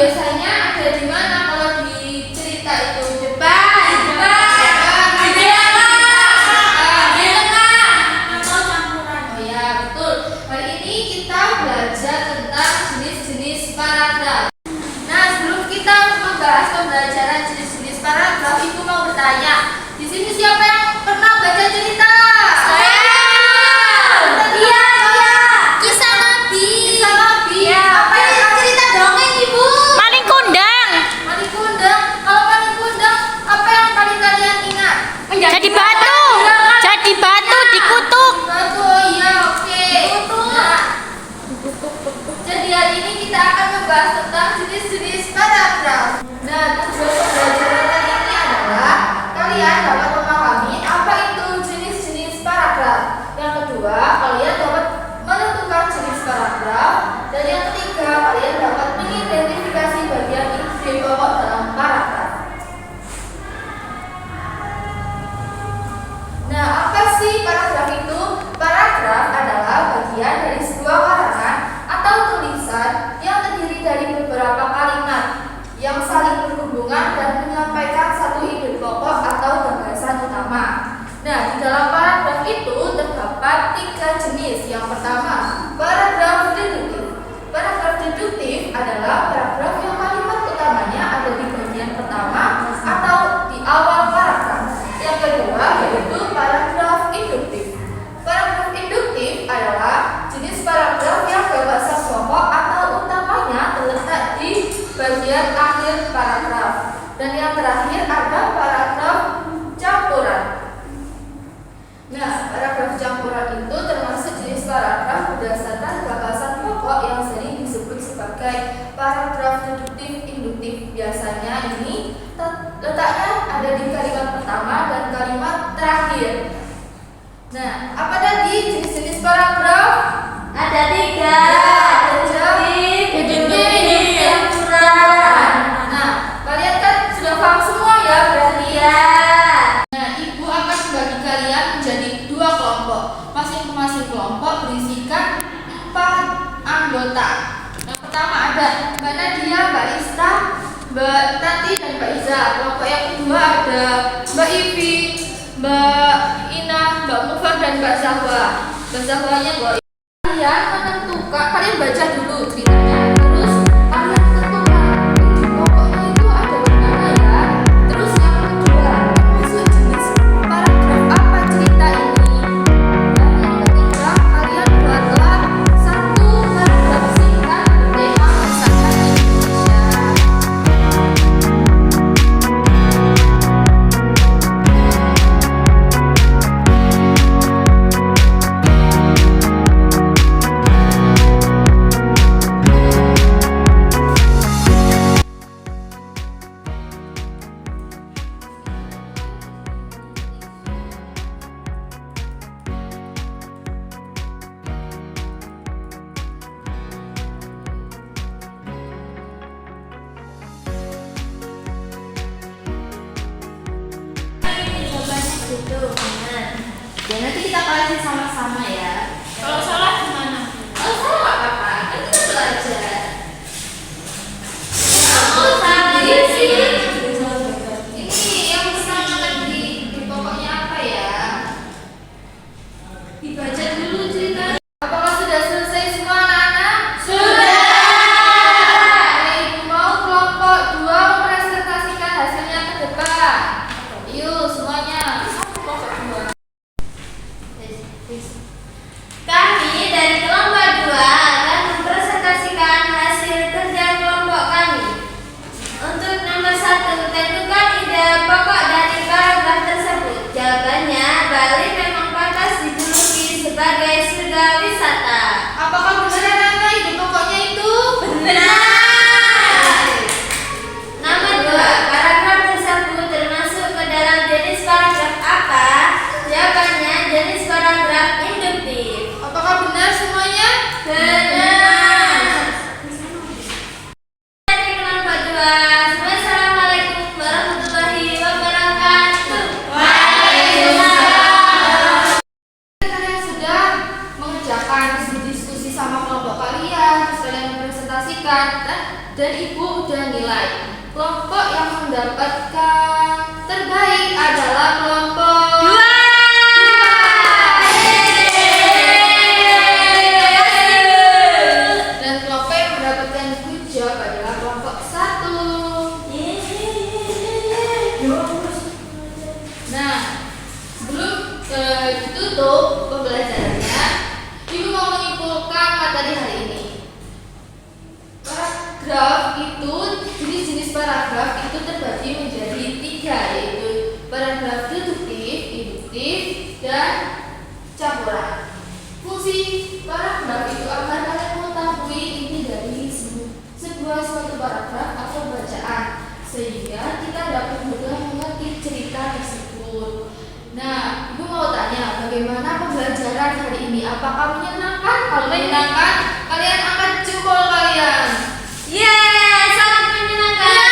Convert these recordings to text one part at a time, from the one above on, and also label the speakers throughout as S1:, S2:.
S1: biasanya ada di mana kalau di cerita itu?
S2: Depan. Di belakang. Di tengah. Atau campuran.
S1: Oh ya, betul. Kali ini kita belajar tentang jenis-jenis paragraf. Nah, sebelum kita membahas pembelajaran jenis-jenis paragraf, Ibu mau bertanya, di sini siapa yang pernah baca cerita?
S2: Kisah Nabi.
S1: Kisah Nabi.
S2: Ya.
S1: Apa yang cerita dongeng, Ibu?
S2: Maling kundang.
S1: Maling kundang. Kalau maling kundang, apa yang paling kalian ingat?
S2: Jadi batu. Jadi batu dikutuk.
S1: Batu, oh iya, oke. Nah, jadi hari ini kita akan membahas tentang jenis-jenis paragraf. Nah, tujuan pembelajaran kali ini adalah kalian dapat memahami apa itu jenis-jenis paragraf. Yang kedua, kalian dapat menentukan jenis paragraf. Dan yang ketiga, kalian dapat mengidentifikasi bagian ide pokok dalam paragraf. Nah, apa sih paragraf itu? Paragraf adalah bagian dari sebuah karangan atau tulisan yang terdiri dari beberapa kalimat yang saling berhubungan dan menyampaikan satu ide pokok atau gagasan utama. Nah, di dalam paragraf itu terdapat 3 jenis. Yang pertama, paragraf deduktif. Paragraf deduktif adalah paragraf yang kalimat utamanya ada di bagian pertama atau di awal paragraf. Yang kedua yaitu paragraf induktif. Paragraf induktif adalah jenis paragraf yang gagasan pokok atau utamanya terletak di bagian akhir paragraf. Dan yang terakhir ada paragraf campuran. Nah, paragraf campuran itu termasuk jenis paragraf berdasarkan gagasan pokok yang sering disebut sebagai paragraf deduktif induktif. Biasanya ini letaknya ada di kalimat pertama dan kalimat terakhir. Nah, apa tadi jenis-jenis paragraf?
S2: Ada 3.
S1: Deduktif, campuran. Nah, kalian kan sudah paham semua ya berarti ya. Nah, Ibu akan membagi kalian menjadi 2 kelompok. Masing-masing kelompok berisikan 4 anggota. Yang pertama ada Mbak Nadia, Mbak Ista, Mbak Tati, dan Mbak Iza. Kelompok yang kedua ada Mbak Ivi, Mbak Ina, Mbak Mufar, dan Mbak Zahwa. Mbak Zahwanya kalian menentukan, kalian baca dulu ceritanya. Terus kalian tentukan ide pokoknya itu ada di mana ya. Terus yang kedua, masuk jenis paragraf apa cerita ini. Dan yang ketiga, kalian buatlah 1 paragraf singkat bertema masakan Indonesia.
S2: Itu benar. Ya nanti kita pelajari sama-sama ya.
S1: Kalau salah gimana? Kalau salah nggak apa-apa, kan kita belajar. Aku tadi sih. Ini yang pertama tadi di pokoknya apa ya? Dibaca dulu ceritanya. Apakah sudah selesai semua anak-anak?
S2: Sudah.
S1: Ibu mau kelompok 2 mempresentasikan hasilnya ke depan. Yuk semuanya. Kelompok 2.
S2: Kami dari kelompok 2 akan mempresentasikan hasil kerja kelompok kami. Untuk nomor 1, tentukan ide pokok dari paragraf tersebut. Jawabannya, Bali memang pantas dijuluki sebagai surga wisata.
S1: Apakah benar anak-anak ide pokoknya itu?
S2: Benar. Nomor 2, paragraf tersebut termasuk ke dalam jenis paragraf apa? Jawabannya, jenis paragraf induktif.
S1: Apakah benar semuanya?
S2: Benar. Dari kelompok 2, wassalamualaikum warahmatullahi wabarakatuh. Waalaikumsalam.
S1: Kalian sudah mengerjakan diskusi sama kelompok kalian, terus kalian mempresentasikan dan Ibu dan nilai. Kelompok yang mendapatkan terbaik adalah kelompok
S2: Dua.
S1: dan kelompok yang mendapatkan good job adalah kelompok 1. Nah, sebelum ditutup pembelajarannya, Ibu mau menyimpulkan materi hari ini. Paragraf itu, jenis-jenis paragraf itu terbagi menjadi 3, yaitu paragraf deduktif, induktif, dan campuran. Fungsi paragraf itu agar kalian mengetahui inti dari sebuah suatu paragraf atau bacaan, sehingga kita dapat mudah mengerti cerita tersebut. Nah, Ibu mau tanya, bagaimana pembelajaran hari ini? Apakah menyenangkan? Kalau menyenangkan, kalian angkat jempol kalian.
S2: Sangat menyenangkan.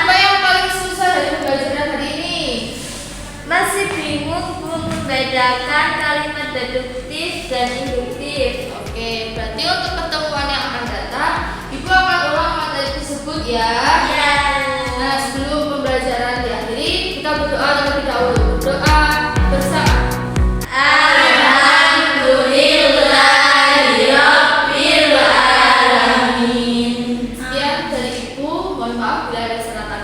S1: Apa yang paling susah dari pembelajaran hari ini?
S2: Masih bingung membedakan kalimat deduktif dan induktif.
S1: Oke, berarti untuk pertemuan yang akan datang, Ibu akan ulang materi tersebut ya. Nah, sebelum pembelajaran diakhiri, kita berdoa terlebih dahulu. Berdoa bersama. Sekian dari Ibu, mohon maaf bila ada salah kata.